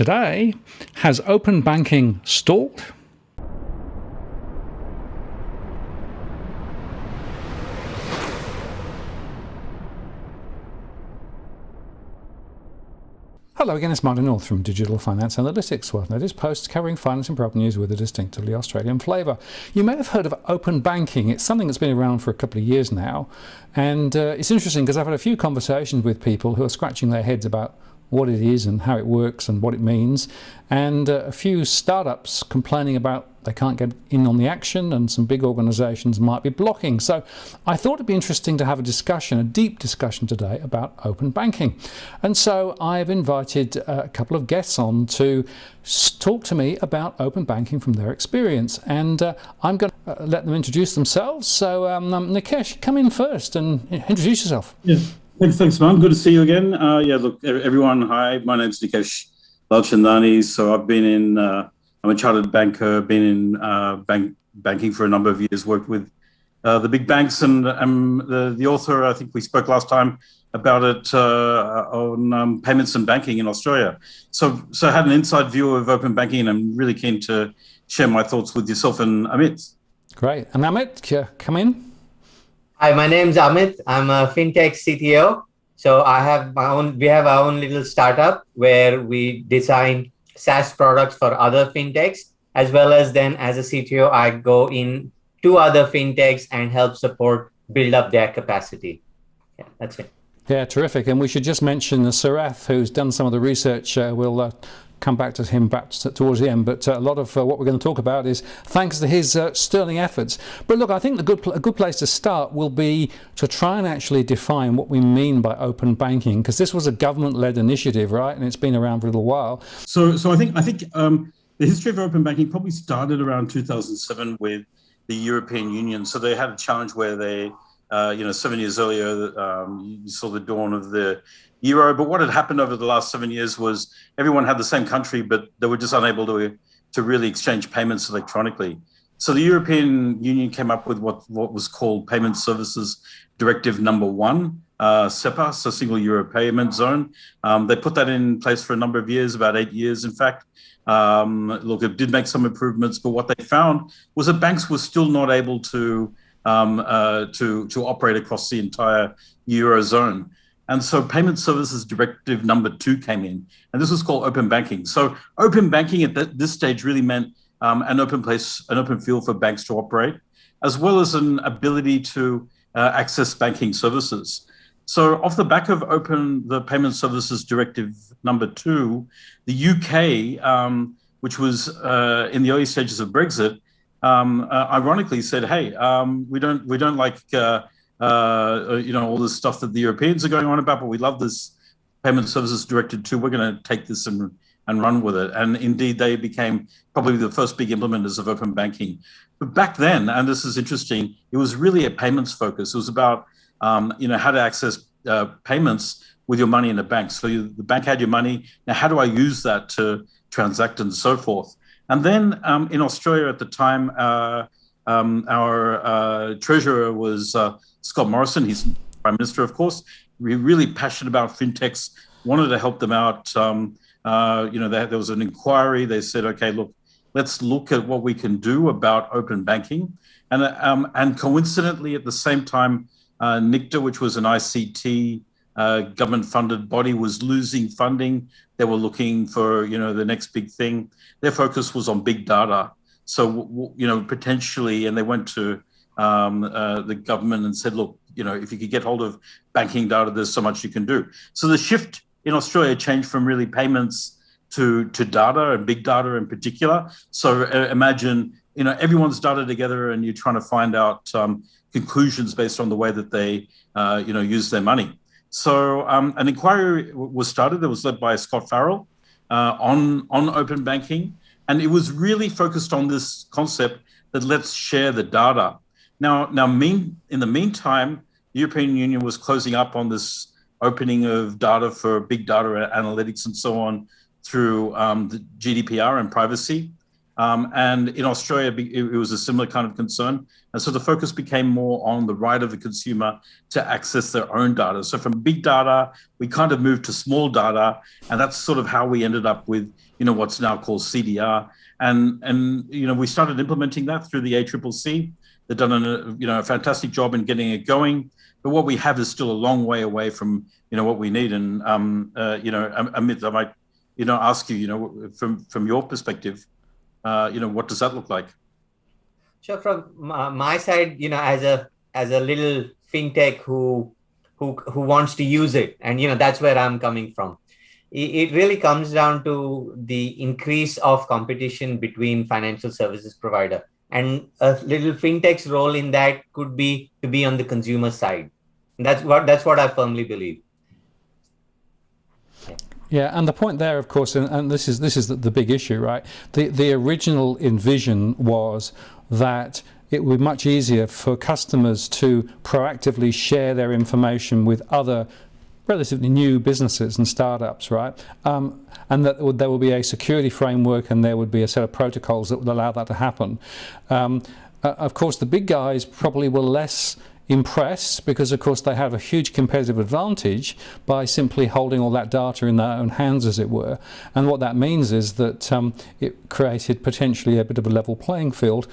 today. Has open banking stalled? Hello again, it's Martin North from Digital Finance Analytics, World Notice posts covering finance and property news with a distinctively Australian flavour. You may have heard of open banking. It's something that's been around for a couple of years now, and it's interesting because I've had a few conversations with people who are scratching their heads about what it is and how it works and what it means, and a few startups complaining about they can't get in on the action, and some big organisations might be blocking. So I thought it'd be interesting to have a discussion, a deep discussion today about open banking. And so I've invited a couple of guests on to talk to me about open banking from their experience, and I'm going to let them introduce themselves. So Nikesh, come in first and introduce yourself. Yeah. Thanks, man. Good to see you again. Look, everyone, hi. My name's Nikesh Lalchandani. So I've been in, I'm a chartered banker, been in banking for a number of years, worked with the big banks, and I'm the author, I think we spoke last time about it, on payments and banking in Australia. So I had an inside view of open banking, and I'm really keen to share my thoughts with yourself and Amit. Great. And Amit, come in. Hi, my name's Amit. I'm a Fintech CTO. So we have our own little startup where we design SaaS products for other Fintechs, as well as then as a CTO, I go in to other Fintechs and help support build up their capacity. Yeah, that's it. Yeah, terrific. And we should just mention Sarath, who's done some of the research. We'll come back to him towards the end, but a lot of what we're going to talk about is thanks to his sterling efforts. But look, I think a good place to start will be to try and actually define what we mean by open banking, because this was a government-led initiative, right? And it's been around for a little while. So I think the history of open banking probably started around 2007 with the European Union. So they had a challenge where they, 7 years earlier, you saw the dawn of the euro. But what had happened over the last 7 years was everyone had the same country, but they were just unable to really exchange payments electronically. So the European Union came up with what was called Payment Services Directive Number 1, SEPA, so Single Euro Payment Zone. They put that in place for a number of years, about 8 years, in fact. Look, it did make some improvements, but what they found was that banks were still not able to operate across the entire Eurozone. And so Payment Services Directive Number 2 came in, and this was called open banking. So open banking at this stage really meant an open field for banks to operate, as well as an ability to access banking services. So off the back of the Payment Services Directive Number 2, the UK, which was in the early stages of Brexit, ironically said, "Hey, we don't like all this stuff that the Europeans are going on about, but we love this Payment Services Directive 2. We're going to take this and run with it." And indeed, they became probably the first big implementers of open banking. But back then, and this is interesting, it was really a payments focus. It was about how to access payments with your money in a bank. So the bank had your money. Now, how do I use that to transact and so forth? And then in Australia at the time, our treasurer was Scott Morrison. He's Prime Minister, of course. We're really passionate about fintechs, wanted to help them out. There was an inquiry. They said, okay, look, let's look at what we can do about open banking. And coincidentally, at the same time, NICTA, which was an ICT government-funded body, was losing funding. They were looking for, the next big thing. Their focus was on big data. So, potentially, and they went to the government and said, look, if you could get hold of banking data, there's so much you can do. So the shift in Australia changed from really payments to data, and big data in particular. So imagine, everyone's data together and you're trying to find out conclusions based on the way that they, use their money. So an inquiry was started that was led by Scott Farrell on open banking. And it was really focused on this concept that let's share the data. Now, in the meantime, the European Union was closing up on this opening of data for big data analytics and so on through the GDPR and privacy. And in Australia, it was a similar kind of concern. And so the focus became more on the right of the consumer to access their own data. So from big data, we kind of moved to small data. And that's sort of how we ended up with, what's now called CDR. And we started implementing that through the ACCC. They've done a fantastic job in getting it going. But what we have is still a long way away from, what we need. And, Amit, I might, ask you, from your perspective, what does that look like? Sure. From my side, as a little fintech who wants to use it, and that's where I'm coming from. It really comes down to the increase of competition between financial services provider, and a little fintech's role in that could be to be on the consumer side. And that's what I firmly believe. Yeah, and the point there, of course, and this is the big issue, right? The original envision was that it would be much easier for customers to proactively share their information with other relatively new businesses and startups, right? And that there will be a security framework and there would be a set of protocols that would allow that to happen. Of course, the big guys probably were less impressed because, of course, they have a huge competitive advantage by simply holding all that data in their own hands, as it were. And what that means is that it created potentially a bit of a level playing field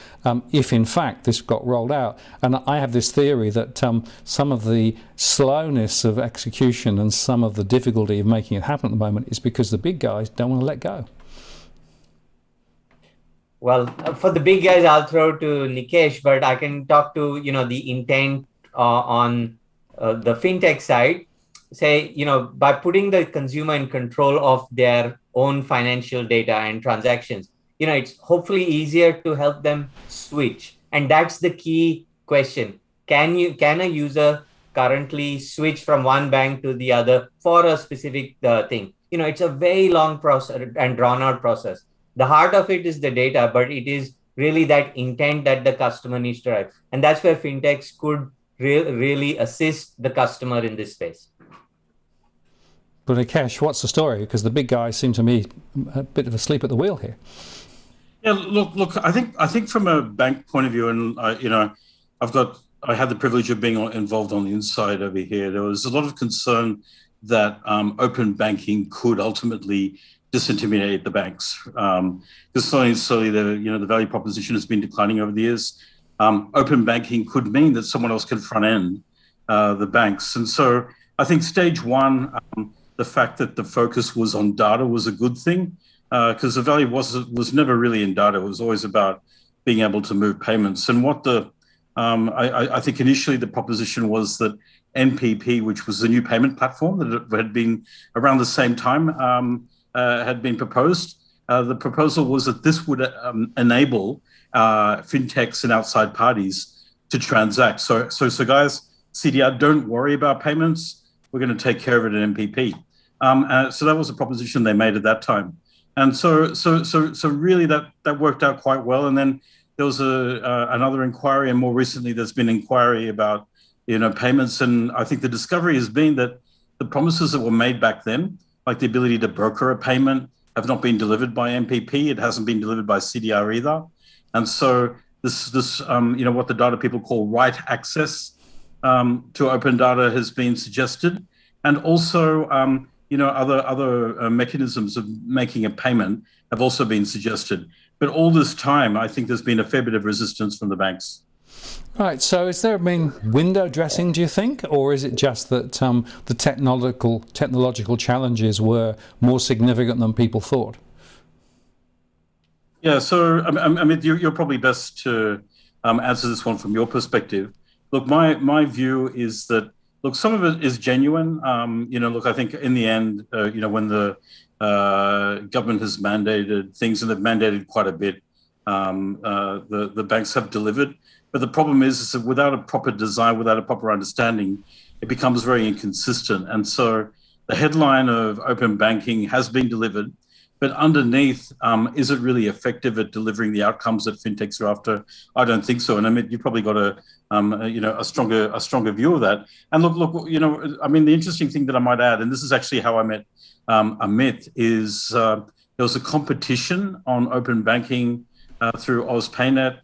if, in fact, this got rolled out. And I have this theory that some of the slowness of execution and some of the difficulty of making it happen at the moment is because the big guys don't want to let go. Well, for the big guys, I'll throw to Nikesh, but I can talk to, the intent on the fintech side. Say, by putting the consumer in control of their own financial data and transactions, it's hopefully easier to help them switch. And that's the key question. Can a user currently switch from one bank to the other for a specific thing? It's a very long process and drawn out process. The heart of it is the data, but it is really that intent that the customer needs to have. And that's where fintechs could really assist the customer in this space. But Nikesh, what's the story? Because the big guys seem to me a bit of asleep at the wheel here. Yeah, look. I think from a bank point of view, and I had the privilege of being involved on the inside over here. There was a lot of concern that open banking could ultimately disintermediate the banks, because slowly the value proposition has been declining over the years. Open banking could mean that someone else can front end the banks, and so I think stage one, the fact that the focus was on data was a good thing, because the value was never really in data. It was always about being able to move payments. And what I think initially the proposition was that NPP, which was the new payment platform that had been around the same time, had been proposed. The proposal was that this would enable fintechs and outside parties to transact. So guys, CDR, don't worry about payments. We're going to take care of it in MPP. So that was a proposition they made at that time. And so really that worked out quite well. And then there was another inquiry, and more recently there's been inquiry about payments. And I think the discovery has been that the promises that were made back then, like the ability to broker a payment, have not been delivered by MPP. It hasn't been delivered by CDR either. And so this what the data people call right access to open data has been suggested. And also, other mechanisms of making a payment have also been suggested. But all this time, I think there's been a fair bit of resistance from the banks. Right, so has there been window dressing, do you think, or is it just that the technological challenges were more significant than people thought? Yeah, so I mean, you're probably best to answer this one from your perspective. Look, my view is that, look, some of it is genuine. I think in the end, when the government has mandated things, and they've mandated quite a bit, the banks have delivered. But the problem is that without a proper design, without a proper understanding, it becomes very inconsistent. And so the headline of open banking has been delivered, but underneath, is it really effective at delivering the outcomes that fintechs are after? I don't think so. And I mean, you've probably got a stronger view of that. And look, I mean, the interesting thing that I might add, and this is actually how I met Amit, is there was a competition on open banking through OzPayNet.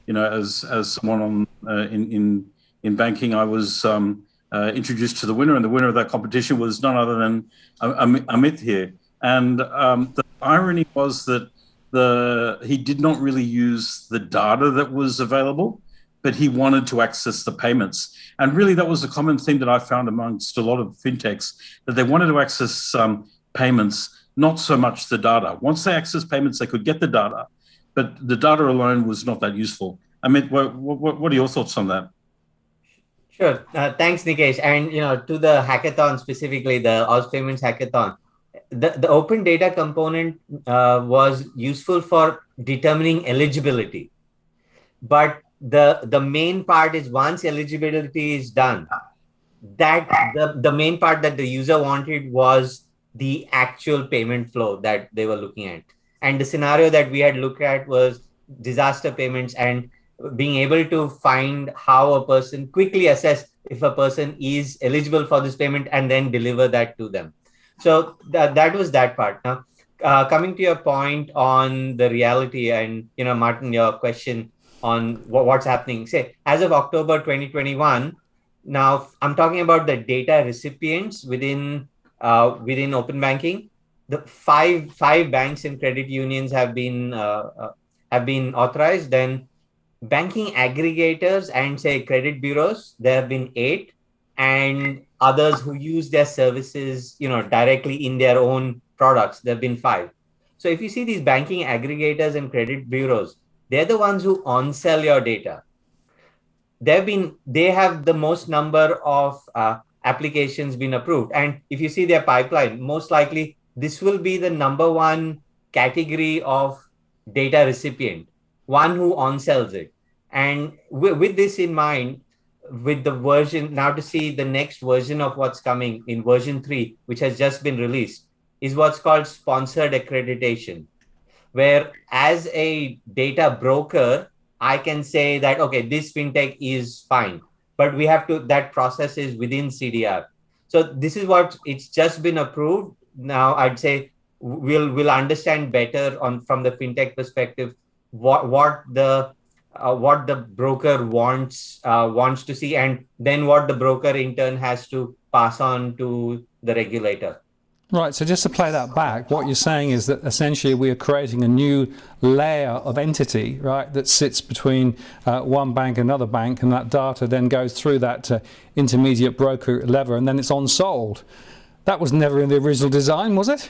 As someone in banking, I was introduced to the winner, and the winner of that competition was none other than Amit here. And the irony was that he did not really use the data that was available, but he wanted to access the payments. And really, that was a common theme that I found amongst a lot of fintechs, that they wanted to access payments, not so much the data. Once they accessed payments, they could get the data, but the data alone was not that useful. I mean, what are your thoughts on that? Sure. Thanks, Nikesh. And to the hackathon specifically, the Oz Payments hackathon, the open data component was useful for determining eligibility. But the main part is, once eligibility is done, that the main part that the user wanted was the actual payment flow that they were looking at. And the scenario that we had looked at was disaster payments, and being able to find how a person quickly assess if a person is eligible for this payment and then deliver that to them. So that was that part. Now, coming to your point on the reality, and Martin, your question on what's happening. Say, as of October 2021, now I'm talking about the data recipients within open banking. The five banks and credit unions have been authorized. Then banking aggregators and say credit bureaus, there have been 8, and others who use their services directly in their own products, there have been 5. So if you see these banking aggregators and credit bureaus, they're the ones who on-sell your data. They have the most number of applications been approved. And if you see their pipeline, most likely this will be the number 1 category of data recipient, one who on-sells it. And with this in mind, with the version, now to see the next version of what's coming in version 3, which has just been released, is what's called sponsored accreditation, where as a data broker, I can say that, okay, this fintech is fine, but we have to, that process is within CDR. So this is what, it's just been approved. Now I'd say we'll understand better from the fintech perspective what the broker wants to see, and then what the broker in turn has to pass on to the regulator. Right, so just to play that back, what you're saying is that essentially we are creating a new layer of entity, right, that sits between one bank and another bank, and that data then goes through that intermediate broker lever, and then it's on-sold. That was never in the original design, was it?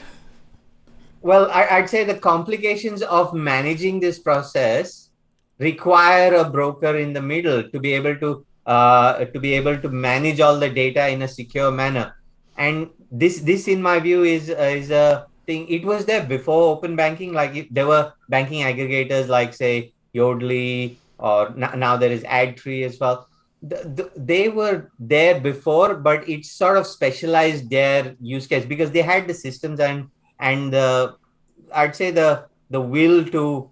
Well, I'd say the complications of managing this process require a broker in the middle to be able to manage all the data in a secure manner. And this in my view is a thing. It was there before open banking. Like there were banking aggregators like say Yodlee, or now there is AdTree as well. They were there before, but it sort of specialized their use case because they had the systems and I'd say the will to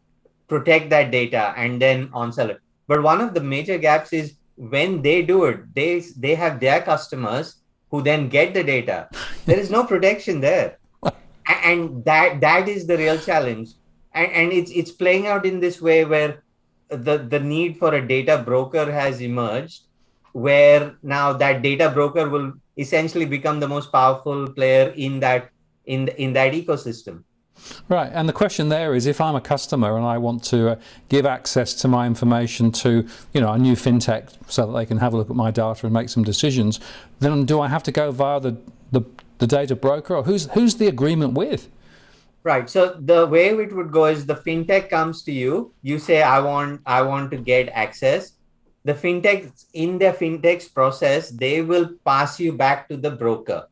protect that data and then on-sell it. But one of the major gaps is when they do it, they have their customers who then get the data. There is no protection there. And that is the real challenge. And it's playing out in this way where the need for a data broker has emerged, where now that data broker will essentially become the most powerful player in that ecosystem. Right, and the question there is, if I'm a customer and I want to give access to my information to a new fintech so that they can have a look at my data and make some decisions, then do I have to go via the data broker, or who's the agreement with? Right, so the way it would go is the fintech comes to you, you say I want to get access. The fintech, in their fintech's process, they will pass you back to the broker.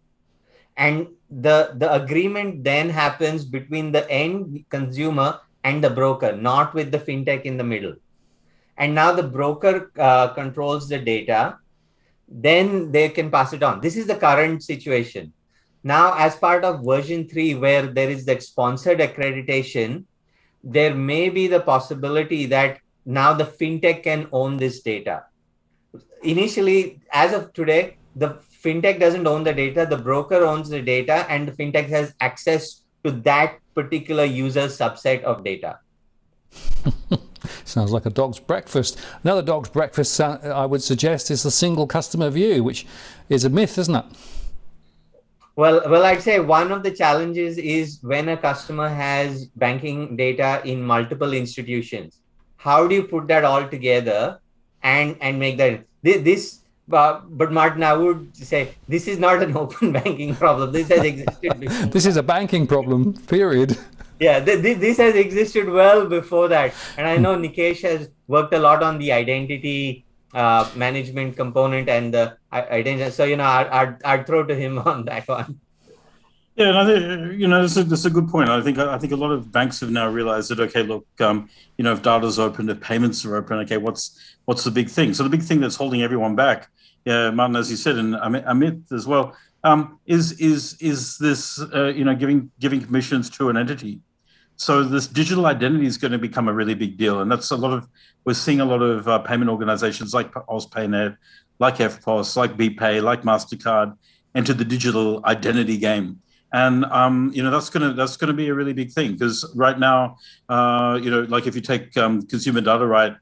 And the agreement then happens between the end consumer and the broker, not with the fintech in the middle. And now the broker controls the data, then they can pass it on. This is the current situation. Now, as part of version 3, where there is that sponsored accreditation, there may be the possibility that now the fintech can own this data. Initially, as of today, the fintech doesn't own the data, the broker owns the data, and the fintech has access to that particular user subset of data. Sounds like a dog's breakfast. Another dog's breakfast, I would suggest, is the single customer view, which is a myth, isn't it? Well, I'd say one of the challenges is when a customer has banking data in multiple institutions. How do you put that all together and make that this? But Martin, I would say this is not an open banking problem. This has existed before. This is a banking problem, period. Yeah, this has existed well before that. And I know Nikesh has worked a lot on the identity management component and the identity. So, I'd throw to him on that one. Yeah, and I think that's a good point. I think a lot of banks have now realized that, okay, look, if data's open, if payments are open, okay, what's the big thing? So the big thing that's holding everyone back, Martin, as you said, and Amit as well, is this giving permissions to an entity. So this digital identity is going to become a really big deal, and that's we're seeing a lot of payment organizations like AusPayNet, like FPOS, like BPay, like Mastercard enter the digital identity game. And that's gonna be a really big thing, because right now, like if you take consumer data right,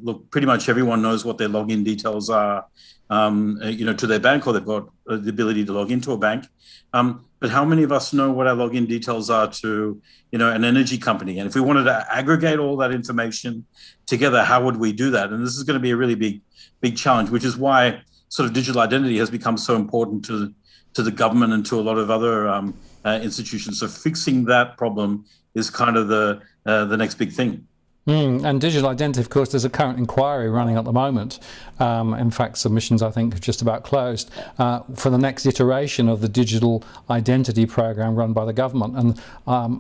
look, pretty much everyone knows what their login details are, to their bank, or they've got the ability to log into a bank. But how many of us know what our login details are to, an energy company? And if we wanted to aggregate all that information together, how would we do that? And this is going to be a really big challenge, which is why sort of digital identity has become so important to the government and to a lot of other institutions. So fixing that problem is kind of the next big thing. And digital identity, of course, there's a current inquiry running at the moment. In fact, submissions, I think, have just about closed for the next iteration of the digital identity program run by the government. And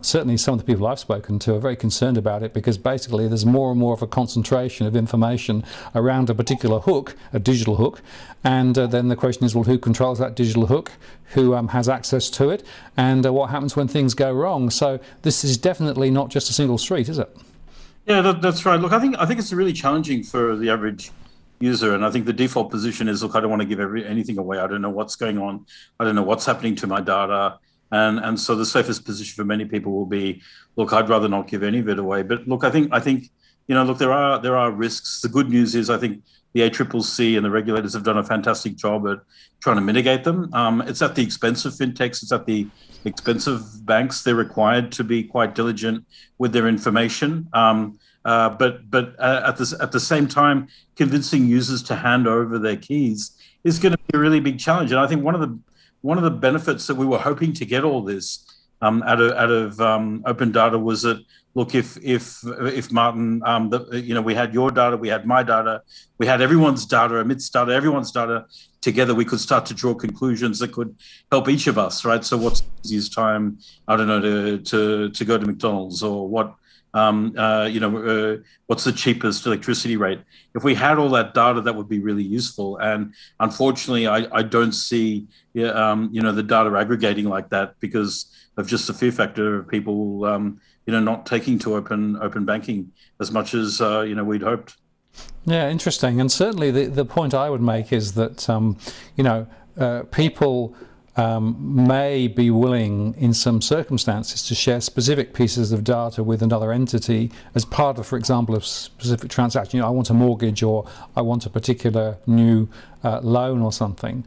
certainly some of the people I've spoken to are very concerned about it, because basically there's more and more of a concentration of information around a particular hook, a digital hook. And then the question is, well, who controls that digital hook? Who has access to it? And what happens when things go wrong? So this is definitely not just a single street, is it? Yeah, that's right. Look, I think it's really challenging for the average user, and I think the default position is, look, I don't want to give anything away. I don't know what's going on. I don't know what's happening to my data, and so the safest position for many people will be, look, I'd rather not give any of it away. But look, I think look, there are risks. The good news is, I think the ACCC and the regulators have done a fantastic job at trying to mitigate them. It's at the expense of fintechs. It's at the expense of banks. They're required to be quite diligent with their information. But at the same time, convincing users to hand over their keys is going to be a really big challenge. And I think one of the benefits that we were hoping to get all this out of open data was that, look, if Martin, we had your data, we had my data, we had everyone's data, Amit's data, everyone's data together, we could start to draw conclusions that could help each of us, right? So what's the easiest time, I don't know, to go to McDonald's, or what's the cheapest electricity rate? If we had all that data, that would be really useful. And unfortunately, I don't see, the data aggregating like that, because of just the fear factor of people, not taking to open banking as much as we'd hoped. Yeah, interesting. And certainly the point I would make is that people may be willing in some circumstances to share specific pieces of data with another entity as part of, for example, a specific transaction. I want a mortgage, or I want a particular new loan or something.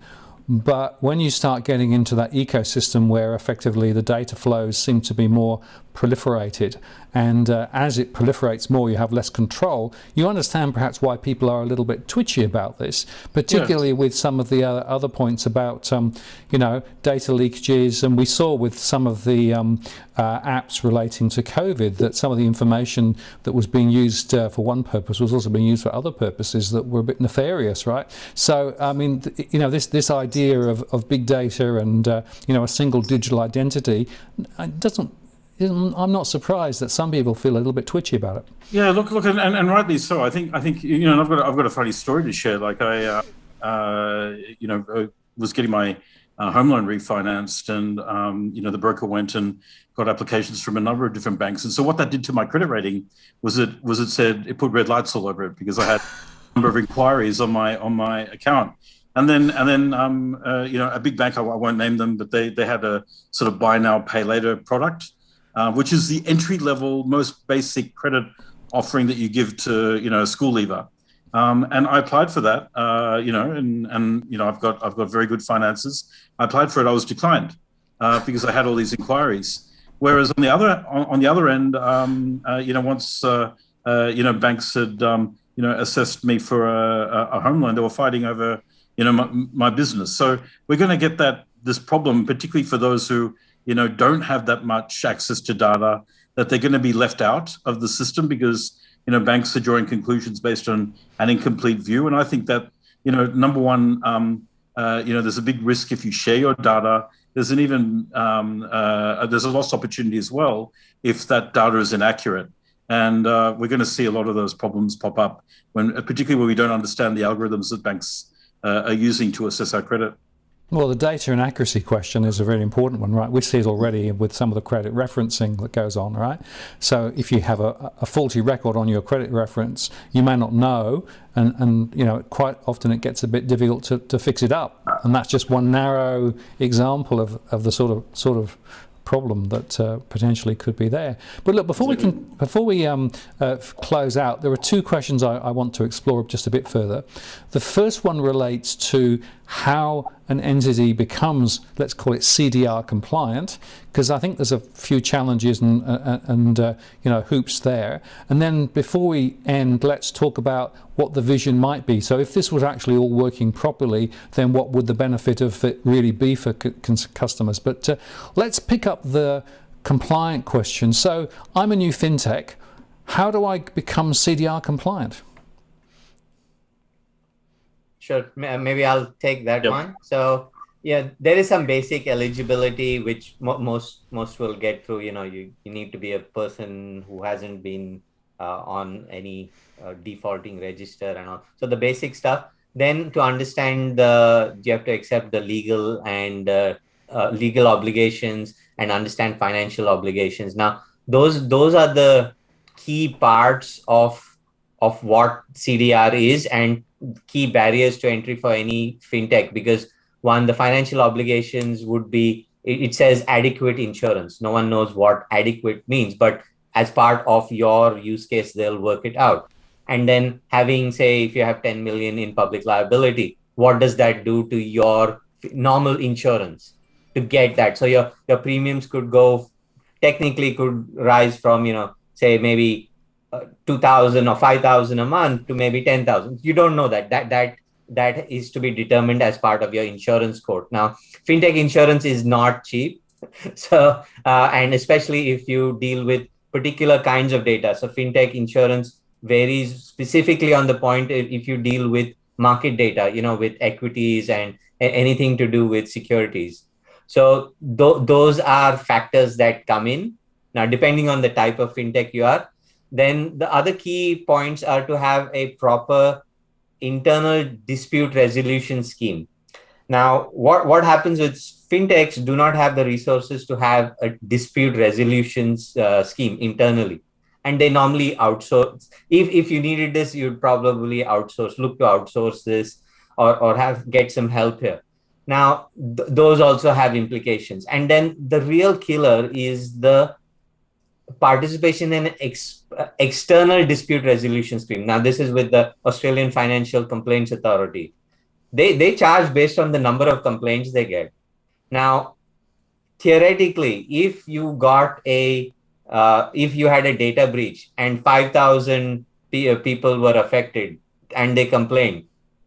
But when you start getting into that ecosystem where effectively the data flows seem to be more proliferated, and as it proliferates more, you have less control, you understand perhaps why people are a little bit twitchy about this, particularly with some of the other points about data leakages. And we saw with some of the apps relating to COVID that some of the information that was being used for one purpose was also being used for other purposes that were a bit nefarious, right? So I mean, this idea of big data and a single digital identity I'm not surprised that some people feel a little bit twitchy about it. Yeah, look, and rightly so. I think and I've got a funny story to share. Like I was getting my home loan refinanced, and the broker went and got applications from a number of different banks. And so what that did to my credit rating was it put red lights all over it, because I had a number of inquiries on my account. And then a big bank, I won't name them, but they had a sort of buy now, pay later product. which is the entry level, most basic credit offering that you give to a school leaver. And I applied for that, and I've got very good finances. I applied for it. I was declined because I had all these inquiries. Whereas on the other end, once banks had assessed me for a home loan, they were fighting over my business. So we're going to get this problem, particularly for those who don't have that much access to data, that they're going to be left out of the system because banks are drawing conclusions based on an incomplete view. And I think that number one, there's a big risk if you share your data. There's a lost opportunity as well if that data is inaccurate. And we're going to see a lot of those problems pop up, particularly when we don't understand the algorithms that banks are using to assess our credit. Well, the data and accuracy question is a very important one, right? We see it already with some of the credit referencing that goes on, right? So if you have a faulty record on your credit reference, you may not know, and quite often it gets a bit difficult to fix it up. And that's just one narrow example of the sort of problem that potentially could be there. But look, before we close out, there are two questions I want to explore just a bit further. The first one relates to how an entity becomes, let's call it CDR compliant, because I think there's a few challenges and hoops there. And then before we end, let's talk about what the vision might be. So if this was actually all working properly, then what would the benefit of it really be for customers? But let's pick up the compliant question. So I'm a new fintech. How do I become CDR compliant? Sure, maybe I'll take that one. So yeah, there is some basic eligibility which most will get through. You need to be a person who hasn't been on any defaulting register and all. So the basic stuff. Then to understand you have to accept the legal and legal obligations and understand financial obligations. Now those are the key parts of what CDR is and key barriers to entry for any fintech, because one, the financial obligations would be, it says adequate insurance. No one knows what adequate means, but as part of your use case, they'll work it out. And then having, say, if you have 10 million in public liability, what does that do to your normal insurance to get that? So your premiums could rise from, say maybe 2,000 or 5,000 a month to maybe 10,000. You don't know that. That is to be determined as part of your insurance code. Now, fintech insurance is not cheap. So, and especially if you deal with particular kinds of data. So fintech insurance varies specifically on the point if you deal with market data, with equities and anything to do with securities. So those are factors that come in. Now, depending on the type of fintech you are, then the other key points are to have a proper internal dispute resolution scheme. Now, what happens with fintechs do not have the resources to have a dispute resolution scheme internally. And they normally outsource. If you needed this, you'd probably look to outsource this or get some help here. Now, those also have implications. And then the real killer is the participation in external dispute resolution scheme. Now, this is with the Australian Financial Complaints Authority. They charge based on the number of complaints they get. Now, theoretically, if you had a data breach and 5,000 people were affected and they complained,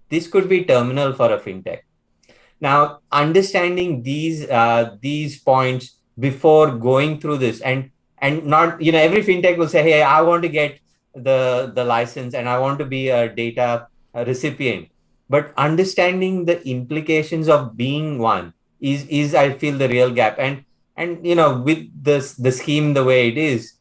this could be terminal for a fintech. Now, understanding these points before going through this and not, every fintech will say, hey, I want to get the license and I want to be a data recipient. But understanding the implications of being one is I feel the real gap. And with the scheme the way it is,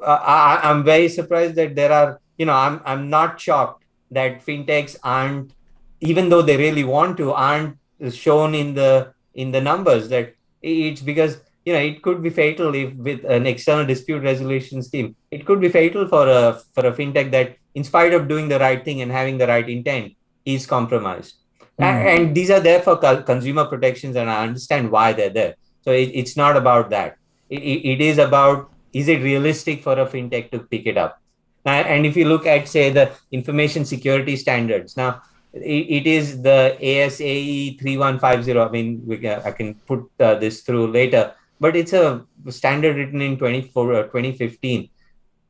I'm very surprised that there are, I'm not shocked that fintechs aren't, even though they really want to, aren't shown in the numbers. That it's because it could be fatal if with an external dispute resolution scheme, it could be fatal for a fintech that, in spite of doing the right thing and having the right intent, is compromised. And these are there for consumer protections, and I understand why they're there. So it's not about that. It is about, is it realistic for a fintech to pick it up? And if you look at, say, the information security standards, now it is the ASAE 3150. I mean, I can put this through later, but it's a standard written in 2015.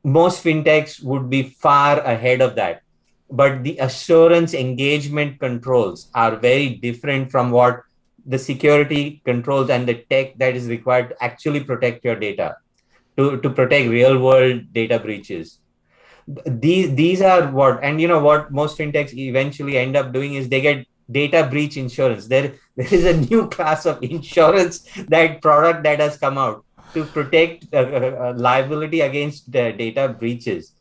Most fintechs would be far ahead of that, but the assurance engagement controls are very different from what the security controls and the tech that is required to actually protect your data, to protect real world data breaches. These are what, and you know what most fintechs eventually end up doing is they get data breach insurance. There is a new class of insurance, that product that has come out to protect liability against data breaches.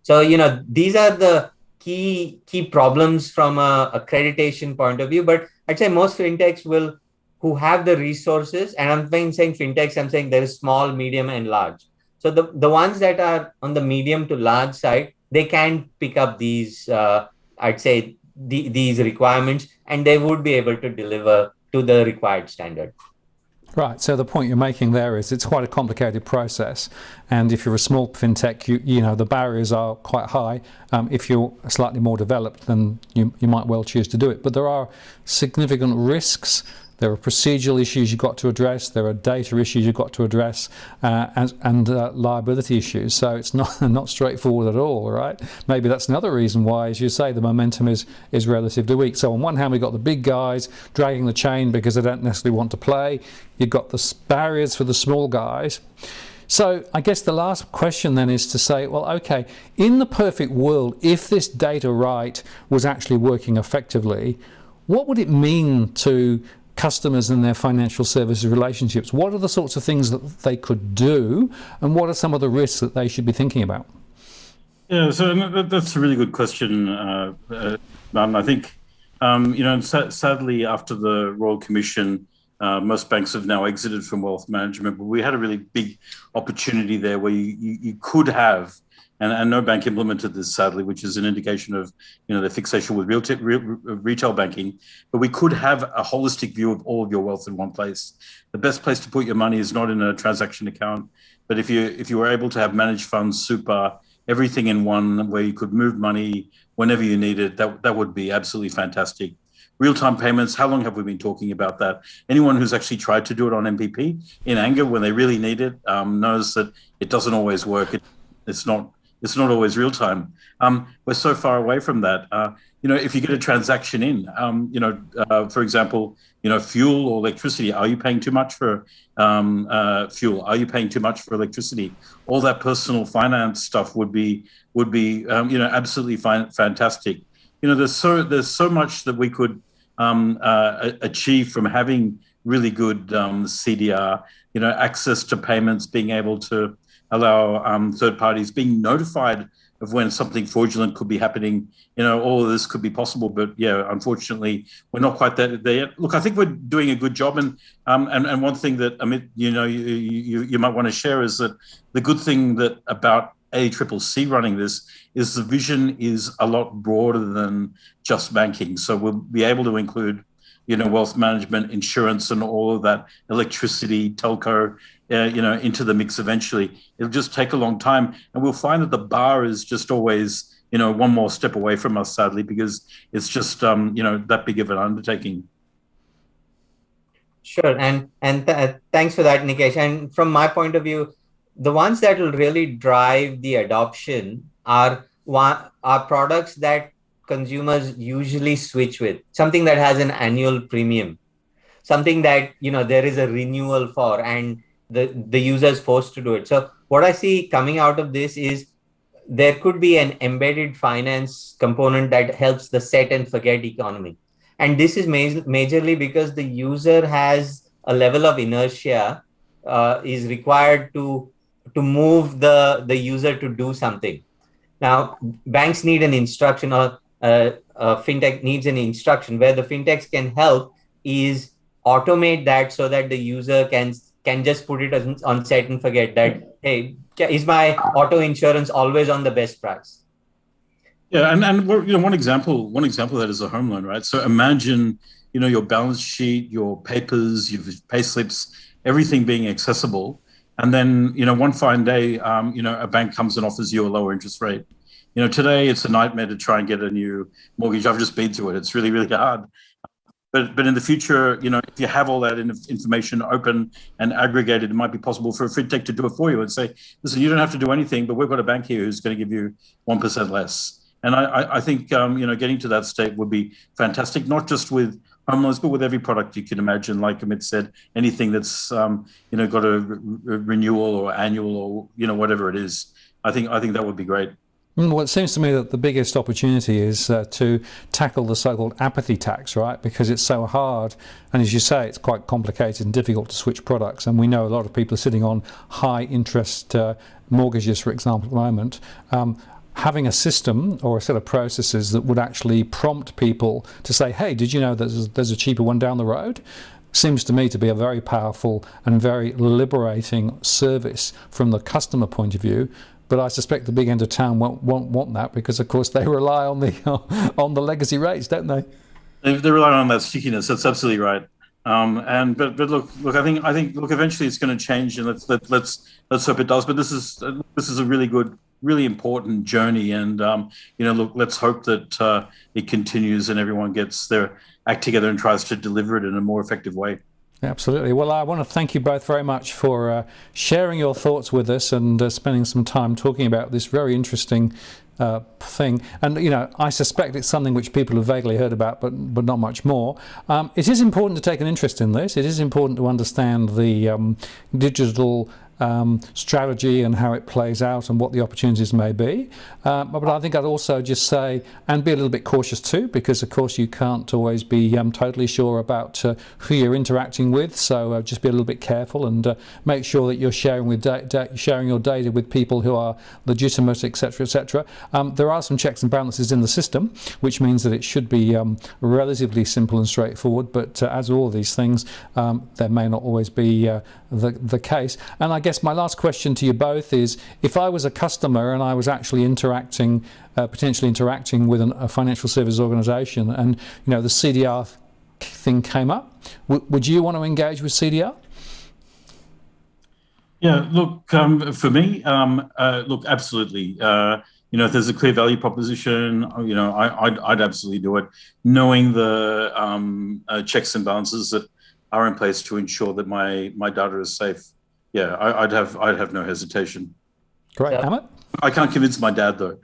So, you know, these are the key problems from a accreditation point of view. But I'd say most fintechs will, who have the resources, and I'm saying fintechs, I'm saying there is small, medium, and large. So the ones that are on the medium to large side, they can pick up these, I'd say, these requirements, and they would be able to deliver to the required standard. Right, so the point you're making there is it's quite a complicated process, and if you're a small fintech, you know the barriers are quite high. If you're slightly more developed, then you might well choose to do it. But there are significant risks. There are procedural issues you've got to address. There are data issues you've got to address, and liability issues. So it's not straightforward at all, right? Maybe that's another reason why, as you say, the momentum is relatively weak. So on one hand, we've got the big guys dragging the chain because they don't necessarily want to play. You've got the barriers for the small guys. So I guess the last question then is to say, well, okay, in the perfect world, if this data right was actually working effectively, what would it mean to customers and their financial services relationships? What are the sorts of things that they could do, and what are some of the risks that they should be thinking about? Yeah, so that's a really good question, I think, you know, sadly, after the Royal Commission, most banks have now exited from wealth management, but we had a really big opportunity there where you could have, and no bank implemented this, sadly, which is an indication of, you know, the fixation with retail banking. But we could have a holistic view of all of your wealth in one place. The best place to put your money is not in a transaction account, but if you were able to have managed funds, super, everything in one, where you could move money whenever you needed, that would be absolutely fantastic. Real-time payments, how long have we been talking about that? Anyone who's actually tried to do it on MPP in anger when they really need it knows that it doesn't always work. It's not always real time. We're so far away from that. You know, if you get a transaction in, you know, for example, you know, fuel or electricity, are you paying too much for fuel? Are you paying too much for electricity? All that personal finance stuff would be you know, absolutely fantastic. You know, there's so much that we could achieve from having really good CDR. You know, access to payments, being able to allow third parties being notified of when something fraudulent could be happening. You know, all of this could be possible, but yeah, unfortunately, we're not quite there yet. Look, I think we're doing a good job, and one thing that Amit, you know, you might want to share is that the good thing that about ACCC running this is the vision is a lot broader than just banking. So we'll be able to include, you know, wealth management, insurance, and all of that, electricity, telco, you know, into the mix eventually. It'll just take a long time, and we'll find that the bar is just always, you know, one more step away from us, sadly, because it's just, you know, that big of an undertaking. Sure, and thanks for that, Nikesh. And from my point of view, the ones that will really drive the adoption are products that consumers usually switch with, something that has an annual premium, something that, you know, there is a renewal for, and the user is forced to do it. So what I see coming out of this is there could be an embedded finance component that helps the set and forget economy. And this is majorly because the user has a level of inertia is required to move the user to do something. Now, banks need an instruction, or fintech needs an instruction. Where the fintechs can help is automate that so that the user can just put it on set and forget that, hey, is my auto insurance always on the best price? Yeah, and you know, one example of that is a home loan, right? So imagine, you know, your balance sheet, your papers, your pay slips, everything being accessible. And then, one fine day, a bank comes and offers you a lower interest rate. Today it's a nightmare to try and get a new mortgage. I've just been through it. It's really, really hard. But in the future, if you have all that information open and aggregated, it might be possible for a fintech to do it for you and say, listen, you don't have to do anything, but we've got a bank here who's going to give you 1% less. And I think, getting to that state would be fantastic, not just with home loans, but with every product you can imagine. Like Amit said, anything that's, got a renewal or annual or, whatever it is. I think that would be great. Well, it seems to me that the biggest opportunity is to tackle the so-called apathy tax, right? Because it's so hard, and as you say, it's quite complicated and difficult to switch products. And we know a lot of people are sitting on high interest mortgages, for example, at the moment. Having a system or a set of processes that would actually prompt people to say, hey, did you know there's a cheaper one down the road? Seems to me to be a very powerful and very liberating service from the customer point of view. But I suspect the big end of town won't want that, because of course they rely on the legacy rates, don't they? They rely on that stickiness. That's absolutely right. But look, I think eventually it's going to change, and let's hope it does. But this is a really good, really important journey, and let's hope that it continues and everyone gets their act together and tries to deliver it in a more effective way. Absolutely. Well, I want to thank you both very much for sharing your thoughts with us and spending some time talking about this very interesting thing. And I suspect it's something which people have vaguely heard about, but not much more. It is important to take an interest in this. It is important to understand the digital strategy and how it plays out and what the opportunities may be. But I think I'd also just say, and be a little bit cautious too, because of course you can't always be totally sure about who you're interacting with. So just be a little bit careful and make sure that you're sharing your data with people who are legitimate, etc., etc. There are some checks and balances in the system, which means that it should be relatively simple and straightforward. But as all these things, there may not always be the case. And I guess my last question to you both is, if I was a customer and I was actually potentially interacting with a financial services organisation, and the CDR thing came up, would you want to engage with CDR? Yeah, look, for me, absolutely. If there's a clear value proposition, I'd absolutely do it, knowing the checks and balances that are in place to ensure that my data is safe. Yeah, I'd have no hesitation. Great. Amit? I can't convince my dad though.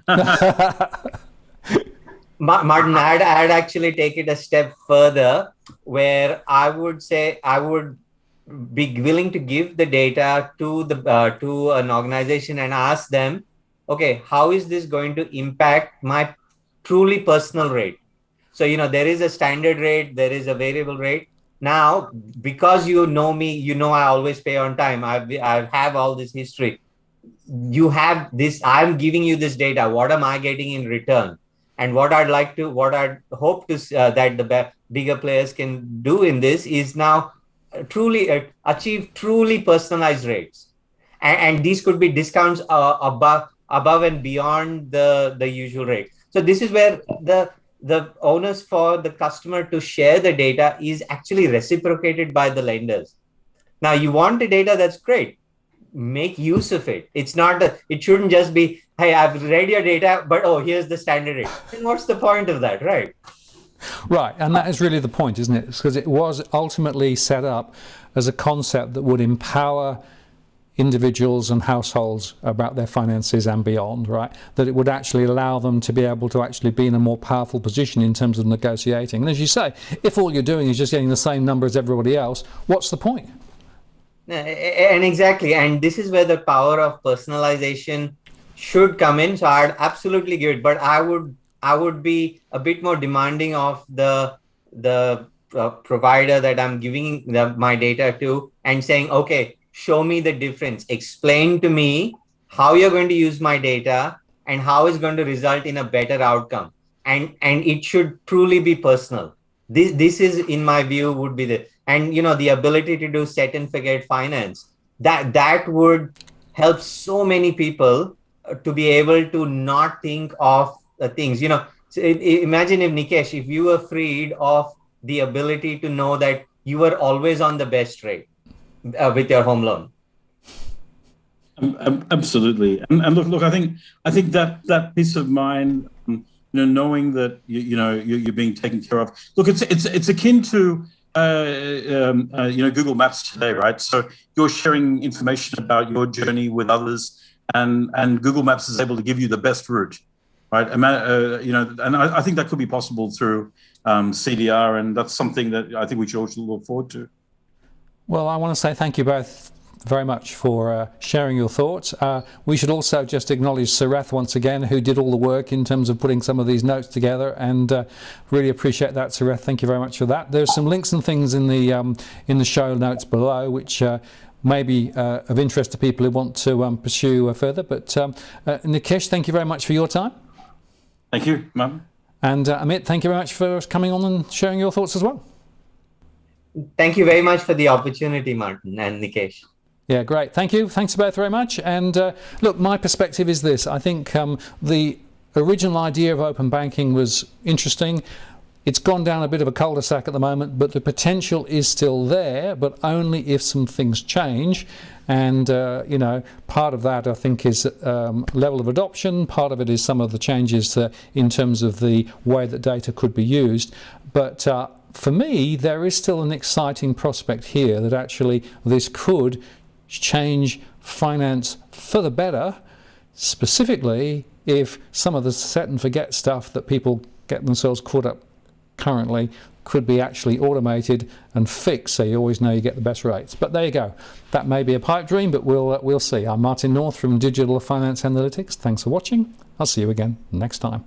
Martin, I'd actually take it a step further, where I would say I would be willing to give the data to an organization and ask them, okay, how is this going to impact my truly personal rate? So there is a standard rate, there is a variable rate. Now, because you know me, I always pay on time. I have all this history. You have this. I'm giving you this data. What am I getting in return? And what I'd hope to that the bigger players can do in this is now truly achieve truly personalized rates, and these could be discounts above and beyond the usual rate. So this is where the onus for the customer to share the data is actually reciprocated by the lenders. Now, you want the data, that's great. Make use of it. It shouldn't just be, hey, I've read your data, but here's the standard rate. Then what's the point of that, right? Right, and that is really the point, isn't it? Because it was ultimately set up as a concept that would empower individuals and households about their finances and beyond, right? That it would actually allow them to be able to actually be in a more powerful position in terms of negotiating. And as you say, if all you're doing is just getting the same number as everybody else, what's the point? And exactly, and this is where the power of personalization should come in. So I'd absolutely give it, but I would be a bit more demanding of the provider that I'm giving my data to, and saying, okay, show me the difference. Explain to me how you're going to use my data and how it's going to result in a better outcome. And it should truly be personal. This is, in my view, would be the ability to do set and forget finance. That would help so many people to be able to not think of things. So imagine if you were freed of the ability to know that you were always on the best rate. with your home loan. Absolutely, and look, I think that peace of mind, knowing that you're being taken care of. Look, it's akin to Google Maps today, right? So you're sharing information about your journey with others, and Google Maps is able to give you the best route, right? And I think that could be possible through CDR, and that's something that I think we should also look forward to. Well, I want to say thank you both very much for sharing your thoughts. We should also just acknowledge Sarath once again, who did all the work in terms of putting some of these notes together, and really appreciate that, Sarath. Thank you very much for that. There's some links and things in the show notes below, which may be of interest to people who want to pursue further. But Nikesh, thank you very much for your time. Thank you, Martin. And Amit, thank you very much for coming on and sharing your thoughts as well. Thank you very much for the opportunity, Martin and Nikesh. Yeah, great. Thank you. Thanks both very much. And look, my perspective is this. I think the original idea of open banking was interesting. It's gone down a bit of a cul-de-sac at the moment, but the potential is still there, but only if some things change. And, part of that, I think, is level of adoption. Part of it is some of the changes in terms of the way that data could be used. But for me, there is still an exciting prospect here that actually this could change finance for the better, specifically if some of the set and forget stuff that people get themselves caught up currently could be actually automated and fixed, so you always know you get the best rates. But there you go. That may be a pipe dream, but we'll see. I'm Martin North from Digital Finance Analytics. Thanks for watching. I'll see you again next time.